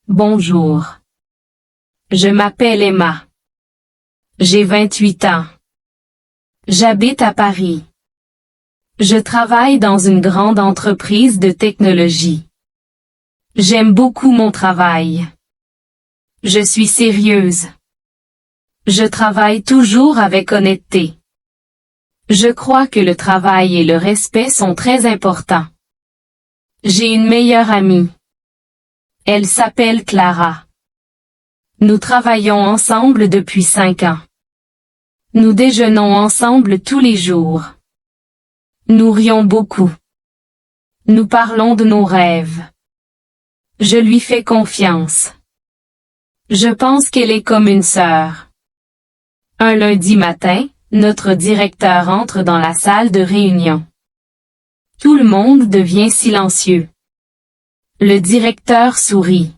Bonjour. Je m'appelle Emma. J'ai 28 ans. J'habite à Paris. Je travaille dans une grande entreprise de technologie. J'aime beaucoup mon travail. Je suis sérieuse. Je travaille toujours avec honnêteté. Je crois que le travail et le respect sont très importants. J'ai une meilleure amie. Elle s'appelle Clara. Nous travaillons ensemble depuis 5 ans. Nous déjeunons ensemble tous les jours. Nous rions beaucoup. Nous parlons de nos rêves. Je lui fais confiance. Je pense qu'elle est comme une sœur. Un lundi matin, notre directeur entre dans la salle de réunion. Tout le monde devient silencieux. Le directeur sourit.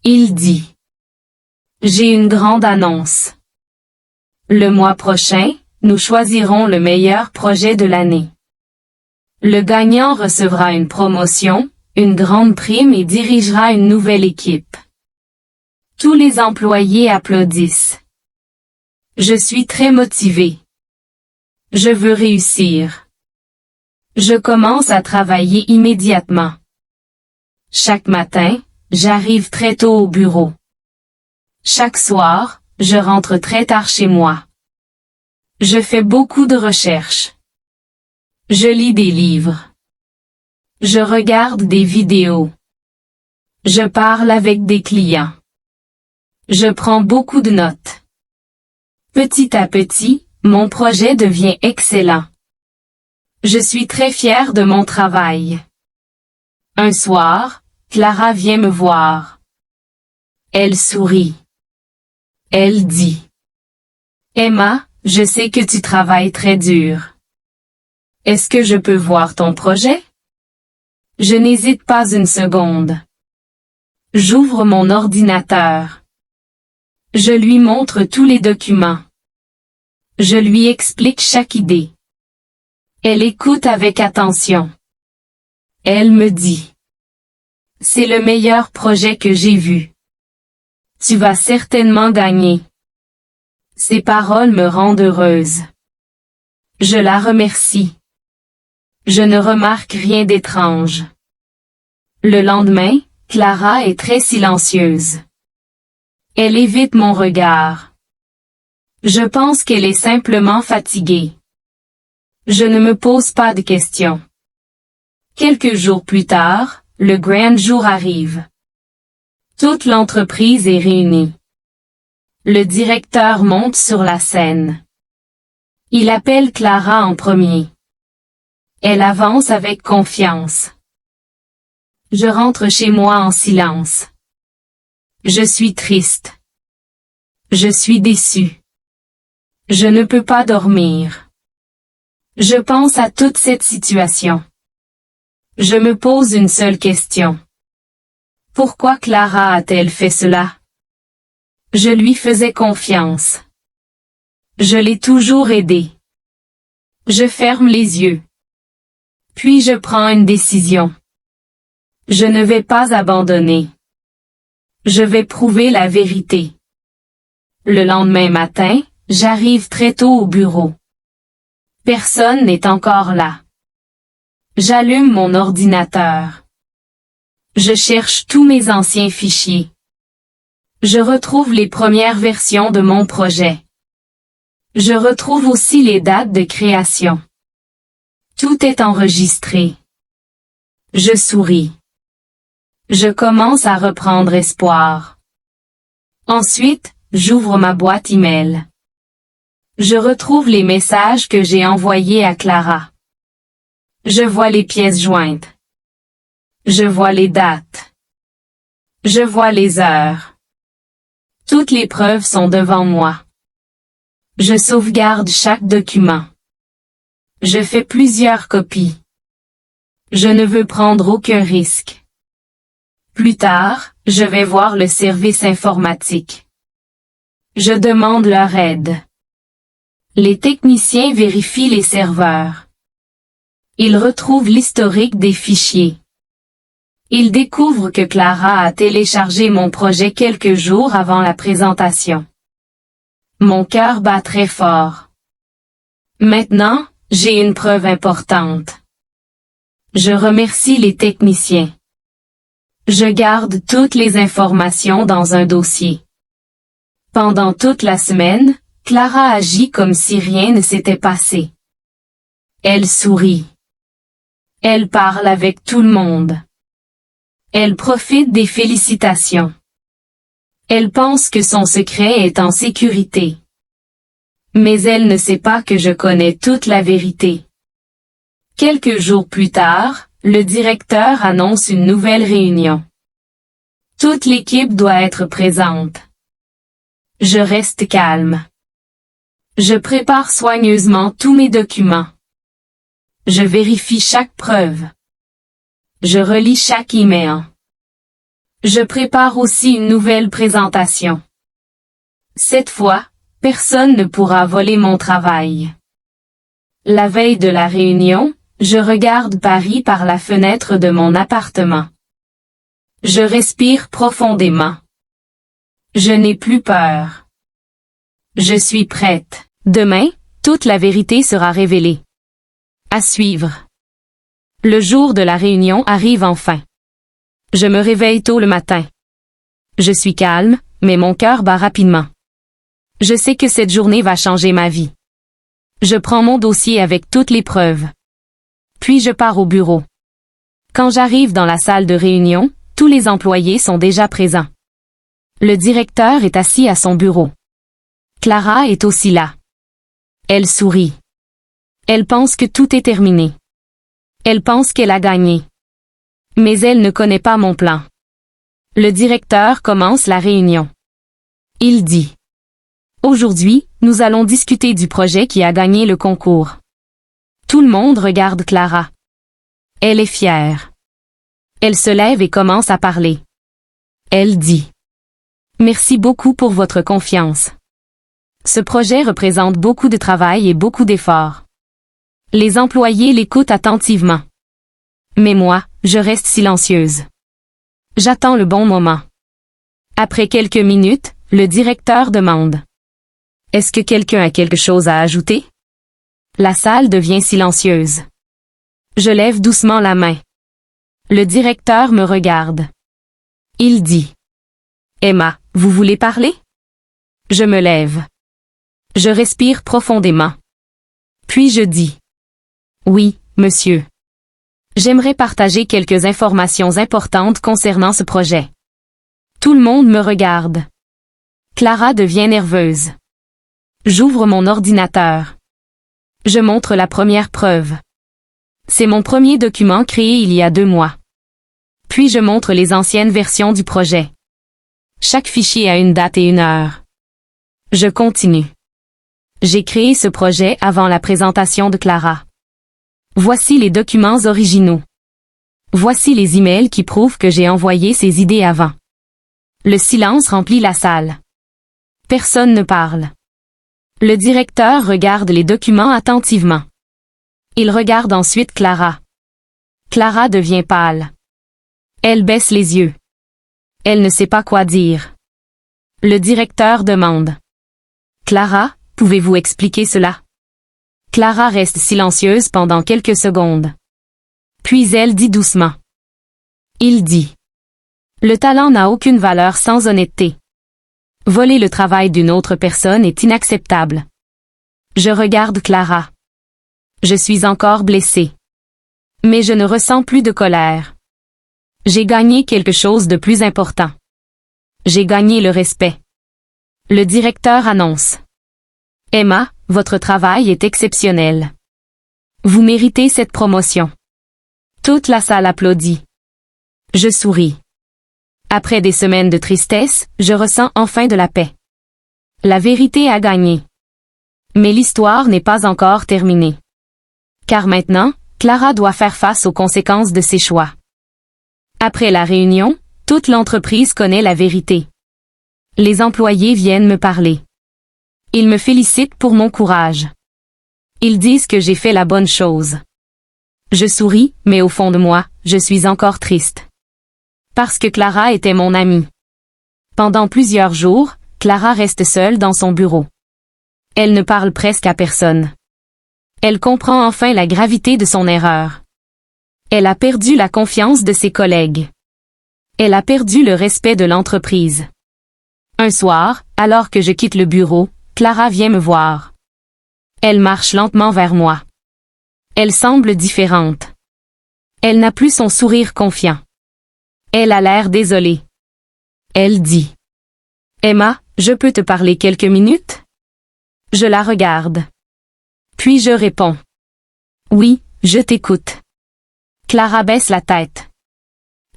Il dit: J'ai une grande annonce. Le mois prochain, nous choisirons le meilleur projet de l'année. Le gagnant recevra une promotion, une grande prime et dirigera une nouvelle équipe. Tous les employés applaudissent. Je suis très motivée. Je veux réussir. Je commence à travailler immédiatement. Chaque matin, j'arrive très tôt au bureau. Chaque soir, je rentre très tard chez moi. Je fais beaucoup de recherches. Je lis des livres. Je regarde des vidéos. Je parle avec des clients. Je prends beaucoup de notes. Petit à petit, mon projet devient excellent. Je suis très fière de mon travail. Un soir, Clara vient me voir. Elle sourit. Elle dit: Emma, je sais que tu travailles très dur. Est-ce que je peux voir ton projet? Je n'hésite pas une seconde. J'ouvre mon ordinateur. Je lui montre tous les documents. Je lui explique chaque idée. Elle écoute avec attention. Elle me dit: C'est le meilleur projet que j'ai vu. Tu vas certainement gagner. Ces paroles me rendent heureuse. Je la remercie. Je ne remarque rien d'étrange. Le lendemain, Clara est très silencieuse. Elle évite mon regard. Je pense qu'elle est simplement fatiguée. Je ne me pose pas de questions. Quelques jours plus tard, le grand jour arrive. Toute l'entreprise est réunie. Le directeur monte sur la scène. Il appelle Clara en premier. Elle avance avec confiance. Je rentre chez moi en silence. Je suis triste. Je suis déçue. Je ne peux pas dormir. Je pense à toute cette situation. Je me pose une seule question. Pourquoi Clara a-t-elle fait cela? Je lui faisais confiance. Je l'ai toujours aidée. Je ferme les yeux. Puis je prends une décision. Je ne vais pas abandonner. Je vais prouver la vérité. Le lendemain matin, j'arrive très tôt au bureau. Personne n'est encore là. J'allume mon ordinateur. Je cherche tous mes anciens fichiers. Je retrouve les premières versions de mon projet. Je retrouve aussi les dates de création. Tout est enregistré. Je souris. Je commence à reprendre espoir. Ensuite, j'ouvre ma boîte email. Je retrouve les messages que j'ai envoyés à Clara. Je vois les pièces jointes. Je vois les dates. Je vois les heures. Toutes les preuves sont devant moi. Je sauvegarde chaque document. Je fais plusieurs copies. Je ne veux prendre aucun risque. Plus tard, je vais voir le service informatique. Je demande leur aide. Les techniciens vérifient les serveurs. Ils retrouvent l'historique des fichiers. Il découvre que Clara a téléchargé mon projet quelques jours avant la présentation. Mon cœur bat très fort. Maintenant, j'ai une preuve importante. Je remercie les techniciens. Je garde toutes les informations dans un dossier. Pendant toute la semaine, Clara agit comme si rien ne s'était passé. Elle sourit. Elle parle avec tout le monde. Elle profite des félicitations. Elle pense que son secret est en sécurité. Mais elle ne sait pas que je connais toute la vérité. Quelques jours plus tard, le directeur annonce une nouvelle réunion. Toute l'équipe doit être présente. Je reste calme. Je prépare soigneusement tous mes documents. Je vérifie chaque preuve. Je relis chaque email. Je prépare aussi une nouvelle présentation. Cette fois, personne ne pourra voler mon travail. La veille de la réunion, je regarde Paris par la fenêtre de mon appartement. Je respire profondément. Je n'ai plus peur. Je suis prête. Demain, toute la vérité sera révélée. À suivre. Le jour de la réunion arrive enfin. Je me réveille tôt le matin. Je suis calme, mais mon cœur bat rapidement. Je sais que cette journée va changer ma vie. Je prends mon dossier avec toutes les preuves. Puis je pars au bureau. Quand j'arrive dans la salle de réunion, tous les employés sont déjà présents. Le directeur est assis à son bureau. Clara est aussi là. Elle sourit. Elle pense que tout est terminé. Elle pense qu'elle a gagné. Mais elle ne connaît pas mon plan. Le directeur commence la réunion. Il dit: Aujourd'hui, nous allons discuter du projet qui a gagné le concours. Tout le monde regarde Clara. Elle est fière. Elle se lève et commence à parler. Elle dit: Merci beaucoup pour votre confiance. Ce projet représente beaucoup de travail et beaucoup d'efforts. Les employés l'écoutent attentivement. Mais moi, je reste silencieuse. J'attends le bon moment. Après quelques minutes, le directeur demande: Est-ce que quelqu'un a quelque chose à ajouter? La salle devient silencieuse. Je lève doucement la main. Le directeur me regarde. Il dit: Emma, vous voulez parler? Je me lève. Je respire profondément. Puis je dis: Oui, monsieur. J'aimerais partager quelques informations importantes concernant ce projet. Tout le monde me regarde. Clara devient nerveuse. J'ouvre mon ordinateur. Je montre la première preuve. C'est mon premier document créé il y a 2 mois. Puis je montre les anciennes versions du projet. Chaque fichier a une date et une heure. Je continue. J'ai créé ce projet avant la présentation de Clara. Voici les documents originaux. Voici les emails qui prouvent que j'ai envoyé ces idées avant. Le silence remplit la salle. Personne ne parle. Le directeur regarde les documents attentivement. Il regarde ensuite Clara. Clara devient pâle. Elle baisse les yeux. Elle ne sait pas quoi dire. Le directeur demande: Clara, pouvez-vous expliquer cela? Clara reste silencieuse pendant quelques secondes. Puis elle dit doucement. Il dit: Le talent n'a aucune valeur sans honnêteté. Voler le travail d'une autre personne est inacceptable. Je regarde Clara. Je suis encore blessée. Mais je ne ressens plus de colère. J'ai gagné quelque chose de plus important. J'ai gagné le respect. Le directeur annonce: Emma, votre travail est exceptionnel. Vous méritez cette promotion. Toute la salle applaudit. Je souris. Après des semaines de tristesse, je ressens enfin de la paix. La vérité a gagné. Mais l'histoire n'est pas encore terminée. Car maintenant, Clara doit faire face aux conséquences de ses choix. Après la réunion, toute l'entreprise connaît la vérité. Les employés viennent me parler. Ils me félicitent pour mon courage. Ils disent que j'ai fait la bonne chose. Je souris, mais au fond de moi, je suis encore triste. Parce que Clara était mon amie. Pendant plusieurs jours, Clara reste seule dans son bureau. Elle ne parle presque à personne. Elle comprend enfin la gravité de son erreur. Elle a perdu la confiance de ses collègues. Elle a perdu le respect de l'entreprise. Un soir, alors que je quitte le bureau, Clara vient me voir. Elle marche lentement vers moi. Elle semble différente. Elle n'a plus son sourire confiant. Elle a l'air désolée. Elle dit. Emma, je peux te parler quelques minutes? Je la regarde. Puis je réponds. Oui, je t'écoute. Clara baisse la tête.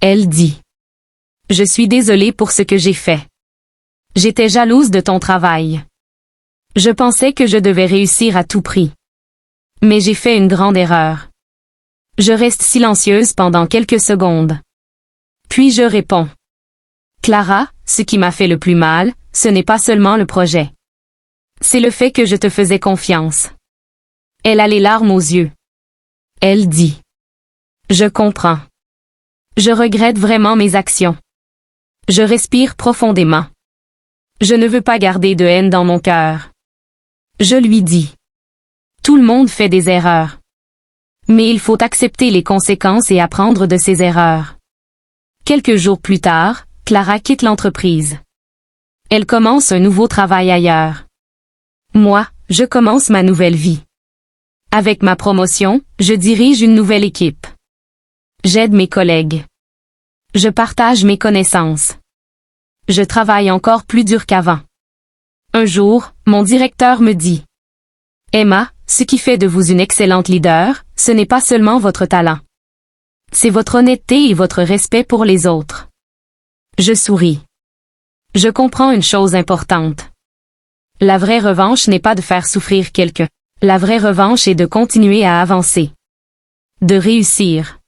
Elle dit. Je suis désolée pour ce que j'ai fait. J'étais jalouse de ton travail. Je pensais que je devais réussir à tout prix. Mais j'ai fait une grande erreur. Je reste silencieuse pendant quelques secondes. Puis je réponds. Clara, ce qui m'a fait le plus mal, ce n'est pas seulement le projet. C'est le fait que je te faisais confiance. Elle a les larmes aux yeux. Elle dit. Je comprends. Je regrette vraiment mes actions. Je respire profondément. Je ne veux pas garder de haine dans mon cœur. Je lui dis. Tout le monde fait des erreurs. Mais il faut accepter les conséquences et apprendre de ses erreurs. Quelques jours plus tard, Clara quitte l'entreprise. Elle commence un nouveau travail ailleurs. Moi, je commence ma nouvelle vie. Avec ma promotion, je dirige une nouvelle équipe. J'aide mes collègues. Je partage mes connaissances. Je travaille encore plus dur qu'avant. Un jour, mon directeur me dit. Emma, ce qui fait de vous une excellente leader, ce n'est pas seulement votre talent. C'est votre honnêteté et votre respect pour les autres. Je souris. Je comprends une chose importante. La vraie revanche n'est pas de faire souffrir quelqu'un. La vraie revanche est de continuer à avancer. De réussir.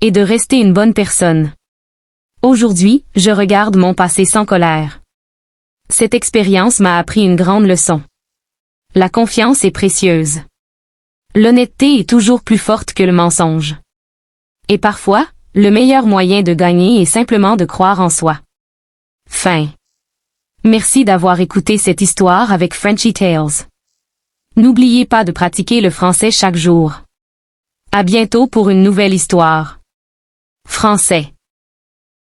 Et de rester une bonne personne. Aujourd'hui, je regarde mon passé sans colère. Cette expérience m'a appris une grande leçon. La confiance est précieuse. L'honnêteté est toujours plus forte que le mensonge. Et parfois, le meilleur moyen de gagner est simplement de croire en soi. Fin. Merci d'avoir écouté cette histoire avec Frenchy Tales. N'oubliez pas de pratiquer le français chaque jour. À bientôt pour une nouvelle histoire. Français.